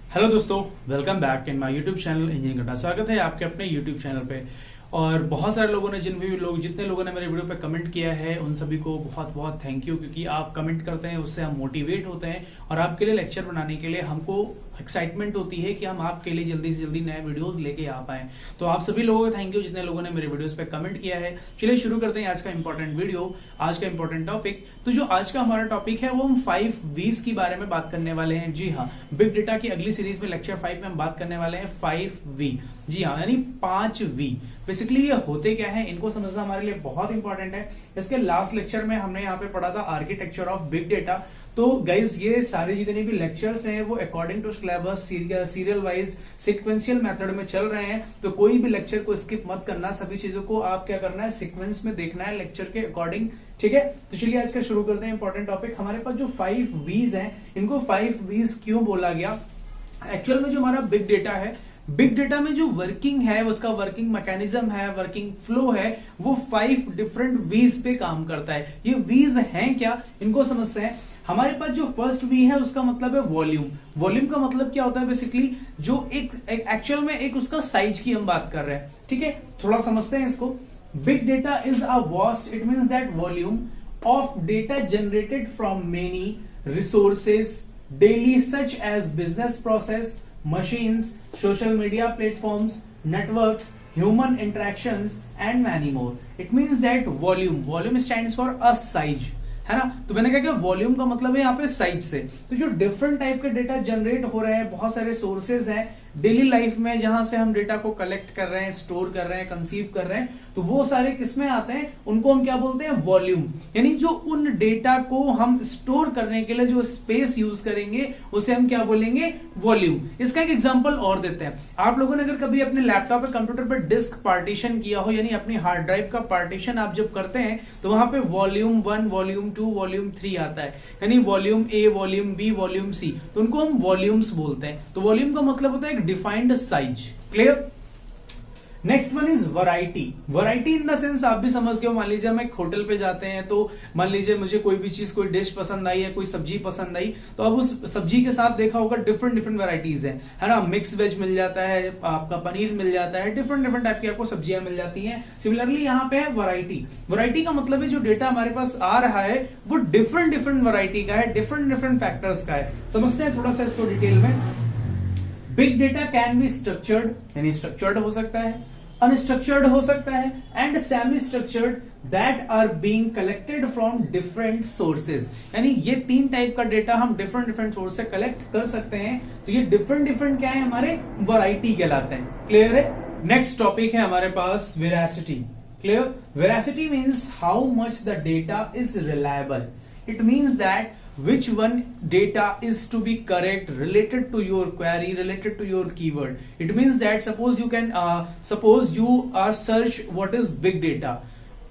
Hello दोस्तों, welcome back in my YouTube channel engineering अड्डा। स्वागत है आपके अपने यूट्यूब चैनल पे। और बहुत सारे लोगों ने जितने लोगों ने मेरे वीडियो पे कमेंट किया है उन सभी को बहुत बहुत थैंक यू, क्योंकि आप कमेंट करते हैं उससे हम मोटिवेट होते हैं और आपके लिए लेक्चर बनाने के लिए हमको एक्साइटमेंट होती है कि हम आपके लिए जल्दी से जल्दी नए वीडियोस लेके आ पाए। तो आप सभी लोगों को थैंक यू जितने लोगों ने मेरे वीडियोस पे कमेंट किया है। चलिए शुरू करते हैं आज का इंपॉर्टेंट वीडियो, आज का इंपॉर्टेंट टॉपिक। तो जो आज का हमारा टॉपिक है वो हम 5 V's के बारे में बात करने वाले हैं। जी हाँ, बिग डेटा की अगली सीरीज में लेक्चर 5 में हम बात करने वाले हैं 5 V। जी हाँ, यानी 5 V। बेसिकली ये होते क्या है, इनको समझना हमारे लिए बहुत इंपॉर्टेंट है। इसके लास्ट लेक्चर में हमने यहाँ पे पढ़ा था आर्किटेक्चर ऑफ बिग डेटा। तो गाइज ये सारे जितने भी लेक्चर्स हैं वो according to syllabus serial wise sequential method में चल रहे हैं। तो कोई भी लेक्चर को स्किप मत करना, सभी चीजों को आप क्या करना है, सीक्वेंस में देखना है लेक्चर के अकॉर्डिंग। ठीक है, तो चलिए आज का शुरू करते हैं इंपॉर्टेंट टॉपिक। हमारे पास जो 5 V's हैं, इनको 5 V's क्यों बोला गया? एक्चुअल में जो हमारा बिग डेटा है, बिग डेटा में जो वर्किंग है, उसका वर्किंग मैकेनिज्म है, वर्किंग फ्लो है, वो 5 डिफरेंट वीज पे काम करता है। ये वीज हैं क्या, इनको समझते हैं। हमारे पास जो फर्स्ट वी है उसका मतलब है वॉल्यूम। वॉल्यूम का मतलब क्या होता है? बेसिकली जो एक एक्चुअल में एक उसका साइज की हम बात कर रहे हैं। ठीक है, थोड़ा समझते हैं इसको। Big data is a vast, it means that volume of data generated from many resources daily such as business process, machines, social media platforms, networks, human interactions and many more. It means that volume stands for a size, है ना। तो मैंने कहा कि volume का मतलब है यहाँ पे साइज से। तो जो डिफरेंट टाइप के डेटा जनरेट हो रहे हैं, बहुत सारे सोर्सेज हैं डेली लाइफ में जहां से हम डेटा को कलेक्ट कर रहे हैं, स्टोर कर रहे हैं, कंसीव कर रहे हैं, तो वो सारे किसमें आते हैं, उनको हम क्या बोलते हैं, वॉल्यूम। यानी जो उन डेटा को हम स्टोर करने के लिए जो स्पेस यूज करेंगे उसे हम क्या बोलेंगे, वॉल्यूम। इसका एक एग्जांपल और देते हैं। आप लोगों ने अगर कभी अपने लैपटॉप पे, कंप्यूटर पे डिस्क पार्टीशन किया हो, यानी अपनी हार्ड ड्राइव का पार्टीशन आप जब करते हैं तो वहां पे वॉल्यूम 1, वॉल्यूम 2, वॉल्यूम 3 आता है, यानी वॉल्यूम ए, वॉल्यूम बी, वॉल्यूम सी। तो उनको हम वॉल्यूम्स बोलते हैं। तो वॉल्यूम का मतलब होता है defined size. Clear? Next one is variety. Variety in the sense आप भी समझ गए हो। मान लीजिए हम एक होटल पे जाते हैं, तो मान लीजिए मुझे कोई भी चीज, कोई डिश पसंद आई है, कोई सब्जी पसंद आई, तो अब उस सब्जी के साथ देखा होगा डिफरेंट डिफरेंट वैरायटीज है ना। मिक्स वेज मिल जाता है, आपका पनीर मिल जाता है, डिफरेंट डिफरेंट टाइप की आपको सब्जियां मिल जाती हैं। सिमिलरली यहाँ पे है वैरायटी। वैरायटी का मतलब है जो डेटा हमारे पास आ रहा है वो डिफरेंट डिफरेंट वैरायटी का है, डिफरेंट डिफरेंट फैक्टर्स का है। समझते हैं थोड़ा सा इसको डिटेल में। Big data can be structured, यानी स्ट्रक्चर्ड हो सकता है, अनस्ट्रक्चर्ड हो सकता है, and semi structured that are being collected from different sources. यानी ये 3 टाइप का डेटा हम डिफरेंट डिफरेंट सोर्स से कलेक्ट कर सकते हैं। तो ये डिफरेंट डिफरेंट क्या है, हमारे वैरायटी कहलाते हैं। क्लियर है? नेक्स्ट टॉपिक है हमारे पास veracity. Clear? Veracity means how much the data is reliable. It means that which one data is to be correct, related to your query, related to your keyword. It means that suppose you are search what is big data.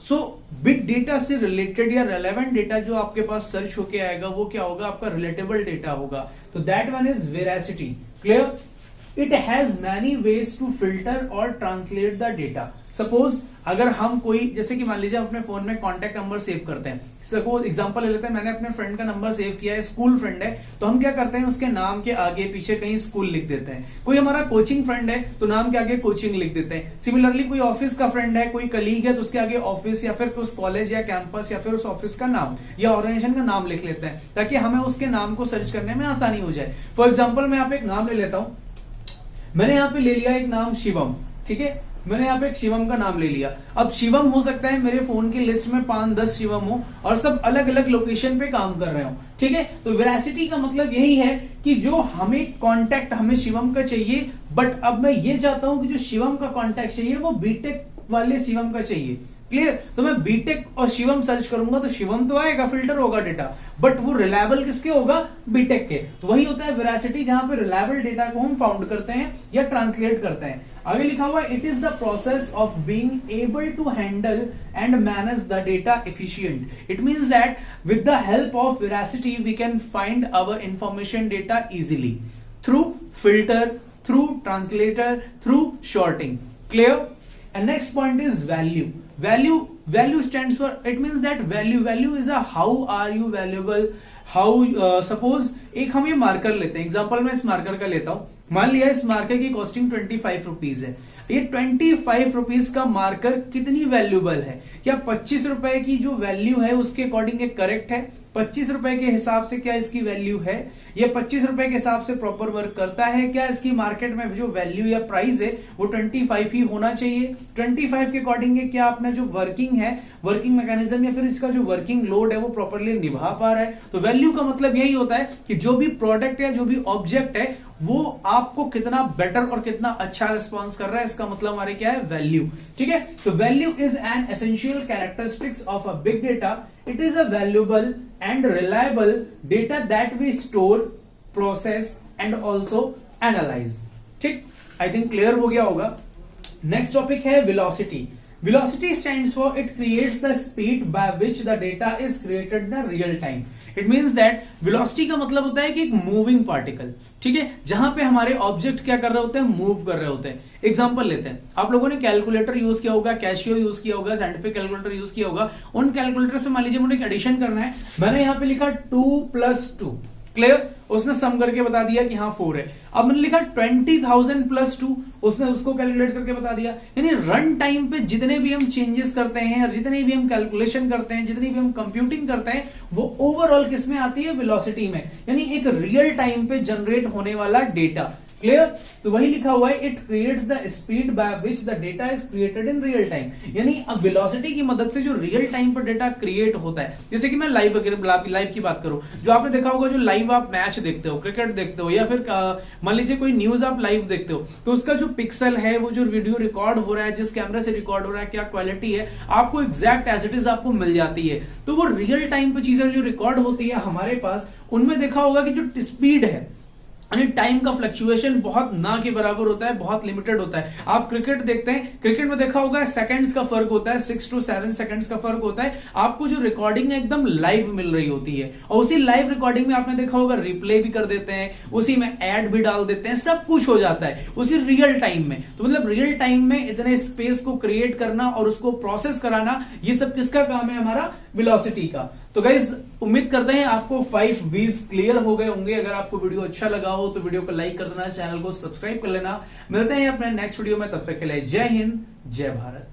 So big data से related या relevant data जो आपके पास search होके आएगा वो क्या होगा, आपका relatable data होगा। तो that one is veracity. Clear? It has many ways to filter or translate the data. Suppose अगर हम कोई, जैसे कि मान लीजिए अपने फोन में कॉन्टेक्ट नंबर सेव करते हैं। सपोज एग्जांपल ले लेते हैं, मैंने अपने फ्रेंड का नंबर सेव किया है, स्कूल फ्रेंड है, तो हम क्या करते हैं, उसके नाम के आगे पीछे कहीं स्कूल लिख देते हैं। कोई हमारा कोचिंग फ्रेंड है तो नाम के आगे कोचिंग लिख देते हैं। सिमिलरली कोई ऑफिस का फ्रेंड है, कोई कलीग है, तो उसके आगे ऑफिस या फिर उस कॉलेज या कैंपस या फिर उस ऑफिस का नाम या ऑर्गेनाइजेशन का नाम लिख लेते हैं, ताकि हमें उसके नाम को सर्च करने में आसानी हो जाए। फॉर एग्जाम्पल मैं यहाँ पे एक नाम ले लेता हूं। मैंने यहाँ पे ले लिया एक नाम शिवम। ठीक है, मैंने यहाँ पे एक शिवम का नाम ले लिया। अब शिवम हो सकता है मेरे फोन की लिस्ट में 5-10 शिवम हो और सब अलग अलग लोकेशन पे काम कर रहे हो। ठीक है, तो वेरासिटी का मतलब यही है कि जो हमें कांटेक्ट, हमें शिवम का चाहिए, बट अब मैं ये चाहता हूं कि जो शिवम का कांटेक्ट चाहिए वो बीटेक वाले शिवम का चाहिए। क्लियर? तो मैं बीटेक और शिवम सर्च करूंगा तो शिवम तो आएगा, फिल्टर होगा डेटा, बट वो रिलायबल किसके होगा, बीटेक के। तो वही होता है वेरासिटी, जहां पे रिलायबल डेटा को हम फाउंड करते हैं या ट्रांसलेट करते हैं। आगे लिखा हुआ है, it is the process of being able to handle and manage the data efficient. It means that with the help of veracity we can find our information data easily through filter, through translator, through sorting. Clear? And next point is value. Value stands for, it means that value is a how are you valuable, how suppose एक हम ये marker लेते हैं, example मैं इस marker का लेता हूं, मान लिया इस मार्कर की कॉस्टिंग 25 रुपीज है। ये 25 रुपीज का मार्कर कितनी वैल्यूबल है? क्या 25 रुपए की जो वैल्यू है उसके अकॉर्डिंग ये करेक्ट है? 25 रुपए के हिसाब से क्या इसकी वैल्यू है? ये 25 रुपए के हिसाब से प्रॉपर वर्क करता है? क्या इसकी मार्केट में जो वैल्यू या प्राइस है वो 25 ही होना चाहिए? 25 के अकॉर्डिंग क्या अपना जो वर्किंग है, वर्किंग मैकेनिज्म या फिर इसका जो वर्किंग लोड है वो प्रॉपरली निभा पा रहा है? तो वैल्यू का मतलब यही होता है कि जो भी प्रोडक्ट या जो भी ऑब्जेक्ट है वो आपको कितना बेटर और कितना अच्छा रिस्पॉन्स कर रहा है, इसका मतलब हमारे क्या है? वैल्यू। ठीक है, तो value is an essential characteristics of a big data. It is a valuable and reliable data that we store, process and also analyse. ठीक, आई थिंक क्लियर हो गया होगा। नेक्स्ट टॉपिक है velocity. Velocity stands for it creates the speed by which the data is created in real time. It means that velocity का मतलब होता है कि एक मूविंग पार्टिकल, ठीक है, जहां पे हमारे ऑब्जेक्ट क्या कर रहे होते हैं? मूव कर रहे होते हैं। एग्जांपल लेते हैं, आप लोगों ने कैलकुलेटर यूज किया होगा, कैशियो यूज किया होगा, साइंटिफिक कैलकुलेटर यूज किया होगा। उन कैलकुलेटर से मान लीजिए मुझे एडिशन करना है, मैंने यहां पे लिखा 2 + 2, क्लियर, उसने सम करके बता दिया कि हाँ 4 है। अब मैंने लिखा 20,000 + 2, उसने उसको कैलकुलेट करके बता दिया। यानी रन टाइम पे जितने भी हम चेंजेस करते हैं और जितने भी हम कैलकुलेशन करते हैं, जितनी भी हम कंप्यूटिंग करते हैं, वो ओवरऑल किस में आती है? वेलोसिटी में, यानी एक रियल टाइम पे जनरेट होने वाला डेटा। क्लियर, तो वही लिखा हुआ है, it creates the speed by which the data is created in real time. यानी अब वेलोसिटी की मदद से जो रियल टाइम पर डेटा क्रिएट होता है, जैसे कि मैं लाइव की बात करूं, जो आपने देखा होगा, जो लाइव आप मैच देखते हो, क्रिकेट देखते हो, या फिर मान लीजिए कोई न्यूज आप लाइव देखते हो, तो उसका जो पिक्सल है, वो जो वीडियो रिकॉर्ड हो रहा है, जिस कैमरा से रिकॉर्ड हो रहा है, क्या क्वालिटी है, आपको एग्जैक्ट एज इट इज आपको मिल जाती है। तो वो रियल टाइम पे चीजें जो रिकॉर्ड होती है हमारे पास, उनमें देखा होगा कि जो स्पीड है, यानी टाइम का फ्लक्चुएशन बहुत ना के बराबर होता है, बहुत लिमिटेड होता है। आप क्रिकेट देखते हैं, क्रिकेट में देखा होगा सेकंड्स का फर्क होता है, 6 to 7 सेकंड्स का फर्क होता है। आपको जो रिकॉर्डिंग है एकदम लाइव मिल रही होती है, और उसी लाइव रिकॉर्डिंग में आपने देखा होगा रिप्ले भी कर देते हैं, उसी में ऐड भी डाल देते हैं, सब कुछ हो जाता है उसी रियल टाइम में। तो मतलब रियल टाइम में इतने स्पेस को क्रिएट करना और उसको प्रोसेस कराना, ये सब किसका काम है? हमारा वेलोसिटी का। तो गाइज, उम्मीद करते हैं आपको 5 V's क्लियर हो गए होंगे। अगर आपको वीडियो अच्छा लगा हो तो वीडियो को लाइक कर देना, चैनल को सब्सक्राइब कर लेना। मिलते हैं अपने नेक्स्ट वीडियो में, तब तक के लिए जय हिंद, जय भारत।